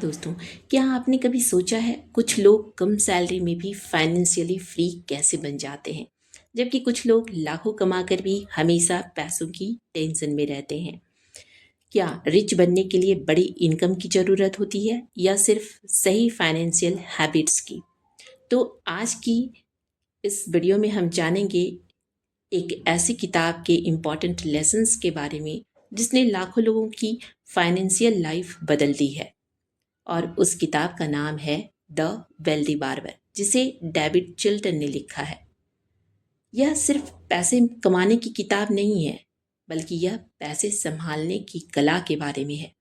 दोस्तों, क्या आपने कभी सोचा है कुछ लोग कम सैलरी में भी फाइनेंशियली फ्री कैसे बन जाते हैं, जबकि कुछ लोग लाखों कमाकर भी हमेशा पैसों की टेंशन में रहते हैं। क्या रिच बनने के लिए बड़ी इनकम की ज़रूरत होती है या सिर्फ सही फाइनेंशियल हैबिट्स की? तो आज की इस वीडियो में हम जानेंगे एक ऐसी किताब के इम्पॉर्टेंट लेसन्स के बारे में जिसने लाखों लोगों की फाइनेंशियल लाइफ बदल दी है। और उस किताब का नाम है द वेल्दी बार्बर, जिसे डेविड चिल्टन ने लिखा है। यह सिर्फ पैसे कमाने की किताब नहीं है, बल्कि यह पैसे संभालने की कला के बारे में है।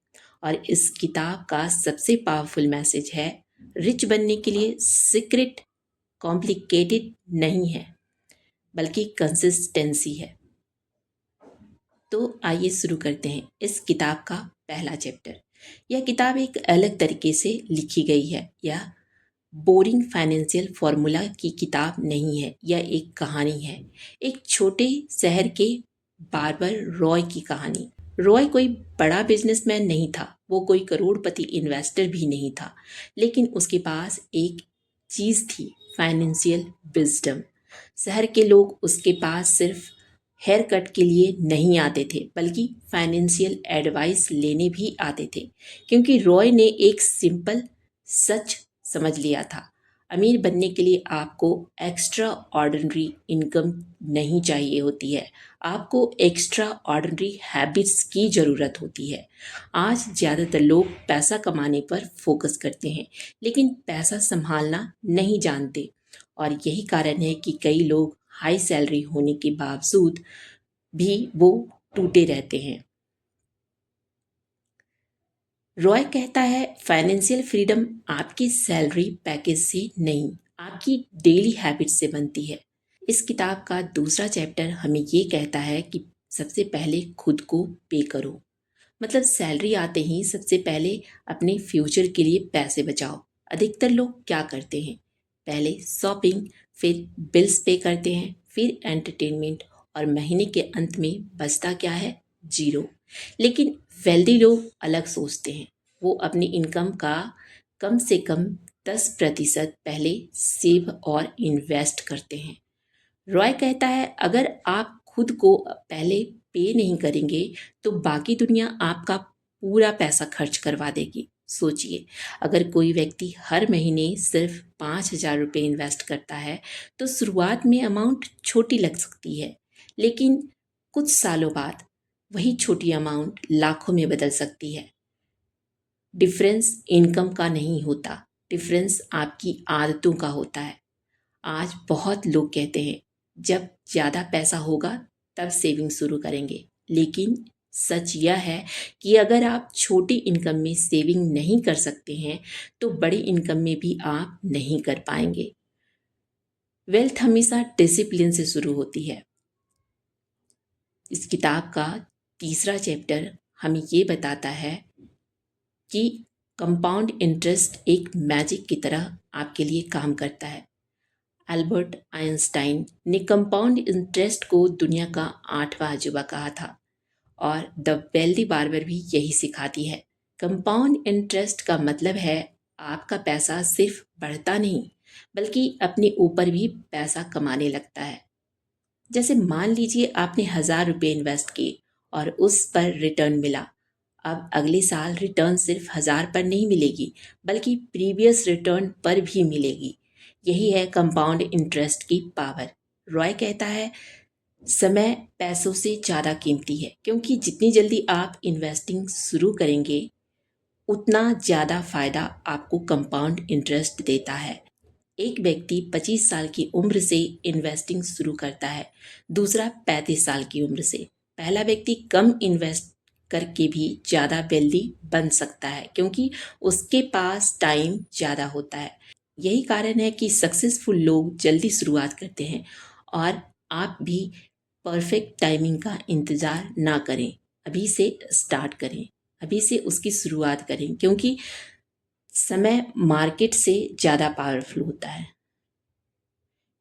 और इस किताब का सबसे पावरफुल मैसेज है, रिच बनने के लिए सीक्रेट कॉम्प्लिकेटेड नहीं है, बल्कि कंसिस्टेंसी है। तो आइए शुरू करते हैं इस किताब का पहला चैप्टर। यह किताब एक अलग तरीके से लिखी गई है। यह बोरिंग फाइनेंशियल फॉर्मूला की किताब नहीं है, यह एक कहानी है। एक छोटे शहर के बार्बर रॉय की कहानी। रॉय कोई बड़ा बिजनेसमैन नहीं था, वो कोई करोड़पति इन्वेस्टर भी नहीं था, लेकिन उसके पास एक चीज़ थी, फाइनेंशियल विजडम। शहर के लोग उसके पास सिर्फ हेयर कट के लिए नहीं आते थे, बल्कि फाइनेंशियल एडवाइस लेने भी आते थे, क्योंकि रॉय ने एक सिंपल सच समझ लिया था। अमीर बनने के लिए आपको एक्स्ट्रा ऑर्डिनरी इनकम नहीं चाहिए होती है, आपको एक्स्ट्रा ऑर्डिनरी हैबिट्स की ज़रूरत होती है। आज ज़्यादातर लोग पैसा कमाने पर फोकस करते हैं, लेकिन पैसा संभालना नहीं जानते। और यही कारण है कि कई लोग हाई सैलरी होने के बावजूद भी वो टूटे रहते हैं। रॉय कहता है, फाइनेंशियल फ्रीडम आपकी सैलरी पैकेज से नहीं, आपकी डेली हैबिट से बनती है। इस किताब का दूसरा चैप्टर हमें ये कहता है कि सबसे पहले खुद को पे करो। मतलब सैलरी आते ही सबसे पहले अपने फ्यूचर के लिए पैसे बचाओ। अधिकतर लोग क्या करते हैं, पहले शॉपिंग, फिर बिल्स पे करते हैं, फिर एंटरटेनमेंट, और महीने के अंत में बचता क्या है, जीरो। लेकिन वेल्दी लोग अलग सोचते हैं। वो अपनी इनकम का कम से कम 10% पहले सेव और इन्वेस्ट करते हैं। रॉय कहता है, अगर आप खुद को पहले पे नहीं करेंगे तो बाकी दुनिया आपका पूरा पैसा खर्च करवा देगी। सोचिए, अगर कोई व्यक्ति हर महीने सिर्फ 5,000 रुपये इन्वेस्ट करता है तो शुरुआत में अमाउंट छोटी लग सकती है, लेकिन कुछ सालों बाद वही छोटी अमाउंट लाखों में बदल सकती है। डिफरेंस इनकम का नहीं होता, डिफरेंस आपकी आदतों का होता है। आज बहुत लोग कहते हैं, जब ज़्यादा पैसा होगा तब सेविंग शुरू करेंगे, लेकिन सच यह है कि अगर आप छोटी इनकम में सेविंग नहीं कर सकते हैं तो बड़ी इनकम में भी आप नहीं कर पाएंगे। वेल्थ हमेशा डिसिप्लिन से शुरू होती है। इस किताब का तीसरा चैप्टर हमें ये बताता है कि कंपाउंड इंटरेस्ट एक मैजिक की तरह आपके लिए काम करता है। एल्बर्ट आइंस्टाइन ने कंपाउंड इंटरेस्ट को दुनिया का 8वां अजूबा कहा था, और द वेल्दी बार्बर भी यही सिखाती है। कंपाउंड इंटरेस्ट का मतलब है आपका पैसा सिर्फ बढ़ता नहीं, बल्कि अपने ऊपर भी पैसा कमाने लगता है। जैसे मान लीजिए आपने 1,000 रुपये इन्वेस्ट किए और उस पर रिटर्न मिला। अब अगले साल रिटर्न सिर्फ 1,000 पर नहीं मिलेगी, बल्कि प्रीवियस रिटर्न पर भी मिलेगी। यही है कंपाउंड इंटरेस्ट की पावर। रॉय कहता है, समय पैसों से ज़्यादा कीमती है, क्योंकि जितनी जल्दी आप इन्वेस्टिंग शुरू करेंगे उतना ज़्यादा फ़ायदा आपको कंपाउंड इंटरेस्ट देता है। एक व्यक्ति 25 साल की उम्र से इन्वेस्टिंग शुरू करता है, दूसरा 35 साल की उम्र से। पहला व्यक्ति कम इन्वेस्ट करके भी ज़्यादा वेल्दी बन सकता है, क्योंकि उसके पास टाइम ज़्यादा होता है। यही कारण है कि सक्सेसफुल लोग जल्दी शुरुआत करते हैं, और आप भी परफेक्ट टाइमिंग का इंतज़ार ना करें, अभी से स्टार्ट करें, अभी से उसकी शुरुआत करें, क्योंकि समय मार्केट से ज़्यादा पावरफुल होता है।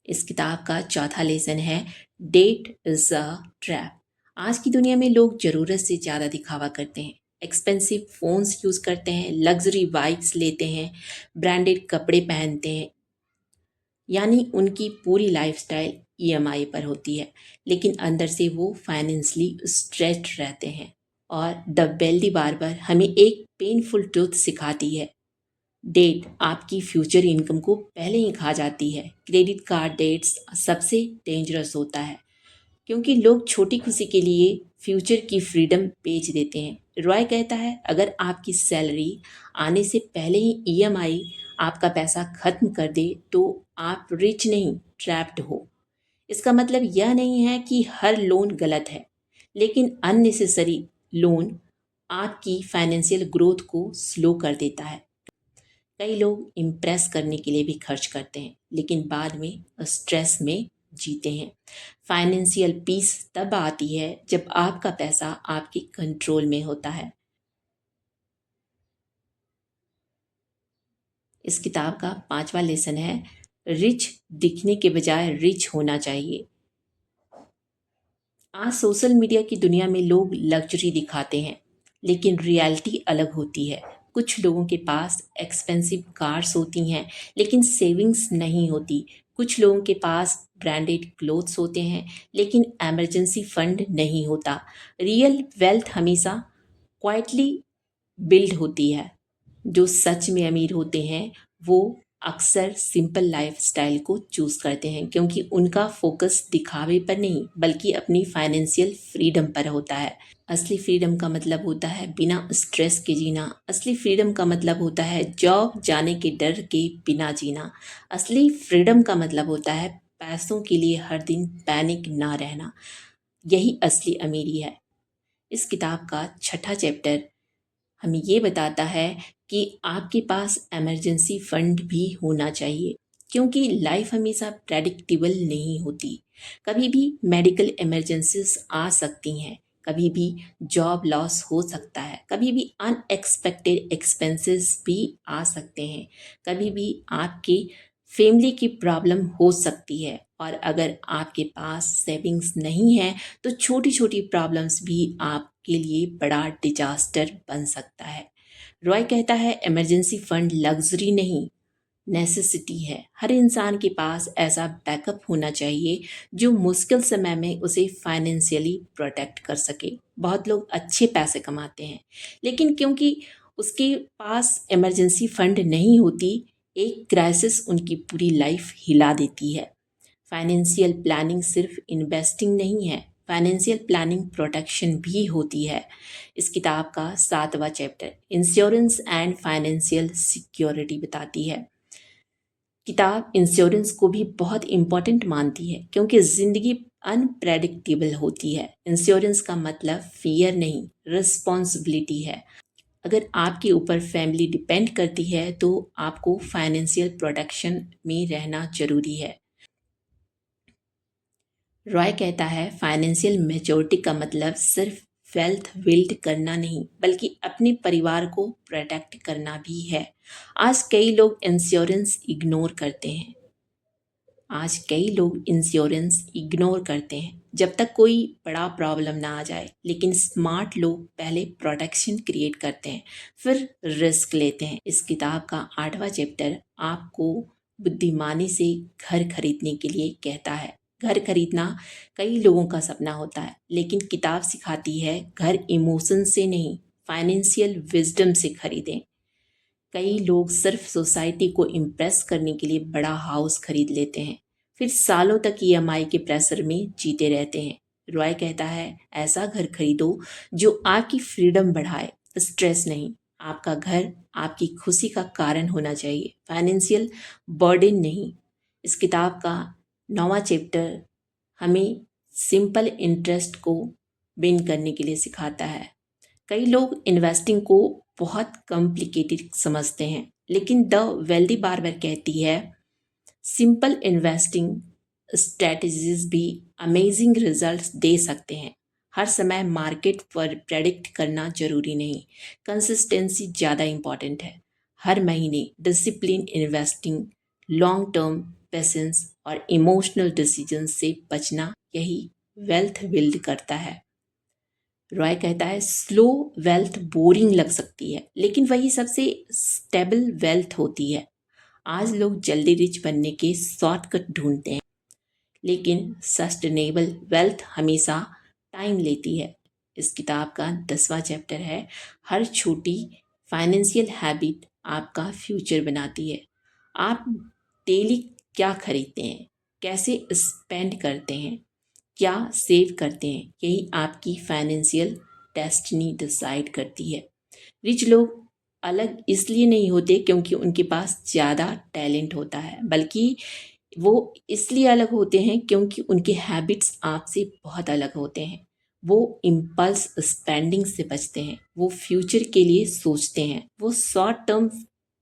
इस किताब का चौथा लेसन है, डेट इज़ अ ट्रैप। आज की दुनिया में लोग ज़रूरत से ज़्यादा दिखावा करते हैं। एक्सपेंसिव फ़ोन्स यूज़ करते हैं, लग्ज़री बाइक्स लेते हैं, ब्रांडेड कपड़े पहनते हैं, यानी उनकी पूरी लाइफ़स्टाइल ईएमआई पर होती है, लेकिन अंदर से वो फाइनेंशियली स्ट्रेस्ड रहते हैं। और द वेल्दी बार्बर हमें एक पेनफुल ट्रुथ सिखाती है। डेट आपकी फ्यूचर इनकम को पहले ही खा जाती है। क्रेडिट कार्ड डेट्स सबसे डेंजरस होता है, क्योंकि लोग छोटी खुशी के लिए फ्यूचर की फ्रीडम बेच देते हैं। रॉय कहता है, अगर आपकी सैलरी आने से पहले ही ईएमआई आपका पैसा खत्म कर दे तो आप रिच नहीं, ट्रैप्ड हो। इसका मतलब यह नहीं है कि हर लोन गलत है, लेकिन अननेसेसरी लोन आपकी फाइनेंशियल ग्रोथ को स्लो कर देता है। कई लोग इम्प्रेस करने के लिए भी खर्च करते हैं, लेकिन बाद में स्ट्रेस में जीते हैं। फाइनेंशियल पीस तब आती है जब आपका पैसा आपके कंट्रोल में होता है। इस किताब का 5वां लेसन है, रिच दिखने के बजाय रिच होना चाहिए। आज सोशल मीडिया की दुनिया में लोग लग्जरी दिखाते हैं, लेकिन रियलिटी अलग होती है। कुछ लोगों के पास एक्सपेंसिव कार्स होती हैं, लेकिन सेविंग्स नहीं होती। कुछ लोगों के पास ब्रांडेड क्लोथ्स होते हैं, लेकिन इमरजेंसी फंड नहीं होता। रियल वेल्थ हमेशा क्वाइटली बिल्ड होती है। जो सच में अमीर होते हैं वो अक्सर सिंपल लाइफस्टाइल को चूज करते हैं, क्योंकि उनका फोकस दिखावे पर नहीं बल्कि अपनी फाइनेंशियल फ्रीडम पर होता है। असली फ्रीडम का मतलब होता है बिना स्ट्रेस के जीना। असली फ्रीडम का मतलब होता है जॉब जाने के डर के बिना जीना। असली फ्रीडम का मतलब होता है पैसों के लिए हर दिन पैनिक ना रहना। यही असली अमीरी है। इस किताब का छठा चैप्टर हमें ये बताता है कि आपके पास इमरजेंसी फंड भी होना चाहिए, क्योंकि लाइफ हमेशा प्रेडिक्टेबल नहीं होती। कभी भी मेडिकल इमरजेंसीज आ सकती हैं, कभी भी जॉब लॉस हो सकता है, कभी भी अनएक्सपेक्टेड एक्सपेंसेस भी आ सकते हैं, कभी भी आपके फैमिली की प्रॉब्लम हो सकती है। और अगर आपके पास सेविंग्स नहीं है तो छोटी छोटी प्रॉब्लम्स भी आपके लिए बड़ा डिजास्टर बन सकता है। रॉय कहता है, इमरजेंसी फंड लग्जरी नहीं, नेसेसिटी है। हर इंसान के पास ऐसा बैकअप होना चाहिए जो मुश्किल समय में उसे फाइनेंशियली प्रोटेक्ट कर सके। बहुत लोग अच्छे पैसे कमाते हैं, लेकिन क्योंकि उसके पास इमरजेंसी फंड नहीं होती, एक क्राइसिस उनकी पूरी लाइफ हिला देती है। फाइनेंशियल प्लानिंग सिर्फ इन्वेस्टिंग नहीं है, फाइनेंशियल प्लानिंग प्रोटेक्शन भी होती है। इस किताब का 7वां chapter insurance and financial security बताती है। किताब इंश्योरेंस को भी बहुत इम्पोर्टेंट मानती है, क्योंकि ज़िंदगी अनप्रेडिक्टेबल होती है। इंश्योरेंस का मतलब फियर नहीं, रिस्पॉन्सिबिलिटी है। अगर आपके ऊपर फैमिली डिपेंड करती है तो आपको फाइनेंशियल प्रोटेक्शन में रहना जरूरी है। रॉय कहता है, फाइनेंशियल मेच्योरिटी का मतलब सिर्फ वेल्थ बिल्ड करना नहीं बल्कि अपने परिवार को प्रोटेक्ट करना भी है। आज कई लोग इंश्योरेंस इग्नोर करते हैं। आज कई लोग इंश्योरेंस इग्नोर करते हैं जब तक कोई बड़ा प्रॉब्लम ना आ जाए, लेकिन स्मार्ट लोग पहले प्रोटेक्शन क्रिएट करते हैं, फिर रिस्क लेते हैं। इस किताब का 8वां चैप्टर आपको बुद्धिमानी से घर खरीदने के लिए कहता है। घर खरीदना कई लोगों का सपना होता है, लेकिन किताब सिखाती है घर इमोशन से नहीं, फाइनेंशियल विजडम से खरीदें। कई लोग सिर्फ सोसाइटी को इम्प्रेस करने के लिए बड़ा हाउस खरीद लेते हैं, फिर सालों तक ईएमआई के प्रेशर में जीते रहते हैं। रॉय कहता है, ऐसा घर खरीदो जो आपकी फ्रीडम बढ़ाए, स्ट्रेस नहीं। आपका घर आपकी खुशी का कारण होना चाहिए, फाइनेंशियल बर्डन नहीं। इस किताब का 9वां चैप्टर हमें सिंपल इंटरेस्ट को विन करने के लिए सिखाता है। कई लोग इन्वेस्टिंग को बहुत कॉम्प्लिकेटेड समझते हैं, लेकिन द वेल्दी बार्बर कहती है, सिंपल इन्वेस्टिंग स्ट्रेटजीज भी अमेजिंग रिजल्ट्स दे सकते हैं। हर समय मार्केट पर प्रेडिक्ट करना जरूरी नहीं, कंसिस्टेंसी ज़्यादा इंपॉर्टेंट है। हर महीने discipline investing, long term patience और इमोशनल डिसीजन से बचना, यही वेल्थ बिल्ड करता है। रॉय कहता है स्लो वेल्थ बोरिंग लग सकती है, लेकिन वही सबसे स्टेबल वेल्थ होती है। आज लोग जल्दी रिच बनने के शॉर्टकट ढूंढते हैं, लेकिन सस्टेनेबल वेल्थ हमेशा टाइम लेती है। इस किताब का 10वां चैप्टर है, हर छोटी फाइनेंशियल हैबिट आपका फ्यूचर बनाती है। आप डेली क्या खरीदते हैं, कैसे स्पेंड करते हैं, क्या सेव करते हैं, यही आपकी फाइनेंशियल डेस्टिनी डिसाइड करती है। रिच लोग अलग इसलिए नहीं होते क्योंकि उनके पास ज़्यादा टैलेंट होता है, बल्कि वो इसलिए अलग होते हैं क्योंकि उनके हैबिट्स आपसे बहुत अलग होते हैं। वो इम्पल्स स्पेंडिंग से बचते हैं, वो फ्यूचर के लिए सोचते हैं, वो शॉर्ट टर्म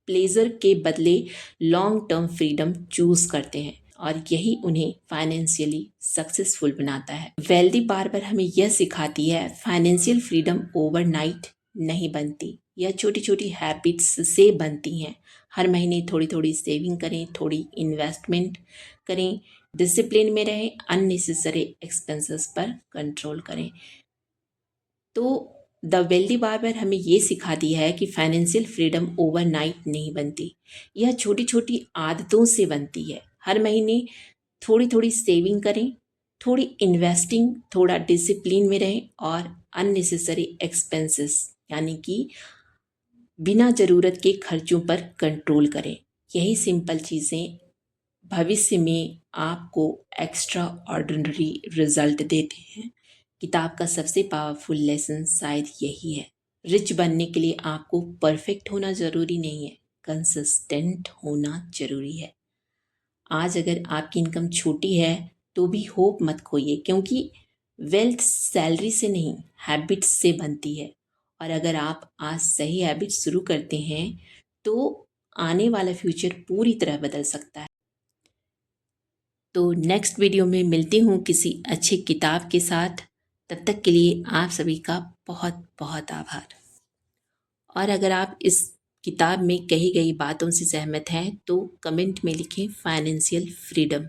प्लेजर के बदले लॉन्ग टर्म फ्रीडम चूज करते हैं, और यही उन्हें फाइनेंशियली सक्सेसफुल बनाता है। वेल्दी बार्बर हमें यह सिखाती है फाइनेंशियल फ्रीडम ओवरनाइट नहीं बनती, यह छोटी छोटी हैबिट्स से बनती हैं। हर महीने थोड़ी थोड़ी सेविंग करें, थोड़ी इन्वेस्टमेंट करें, डिसिप्लिन में रहें, अननेसेसरी एक्सपेंसेस पर कंट्रोल करें। तो द वेल्दी बार्बर हमें ये सिखाती है कि फाइनेंशियल फ्रीडम ओवरनाइट नहीं बनती, यह छोटी छोटी आदतों से बनती है। हर महीने थोड़ी थोड़ी सेविंग करें, थोड़ी इन्वेस्टिंग, थोड़ा डिसिप्लिन में रहें, और अननेसेसरी एक्सपेंसेस यानी कि बिना ज़रूरत के खर्चों पर कंट्रोल करें। यही सिंपल चीज़ें भविष्य में आपको एक्स्ट्रा ऑर्डिनरी रिजल्ट देते हैं। किताब का सबसे पावरफुल लेसन शायद यही है, रिच बनने के लिए आपको परफेक्ट होना ज़रूरी नहीं है, कंसिस्टेंट होना ज़रूरी है। आज अगर आपकी इनकम छोटी है तो भी होप मत खोइए, क्योंकि वेल्थ सैलरी से नहीं हैबिट्स से बनती है। और अगर आप आज सही हैबिट शुरू करते हैं तो आने वाला फ्यूचर पूरी तरह बदल सकता है। तो नेक्स्ट वीडियो में मिलती हूँ किसी अच्छी किताब के साथ। तब तक के लिए आप सभी का बहुत बहुत आभार। और अगर आप इस किताब में कही गई बातों से सहमत हैं तो कमेंट में लिखें फाइनेंशियल फ्रीडम।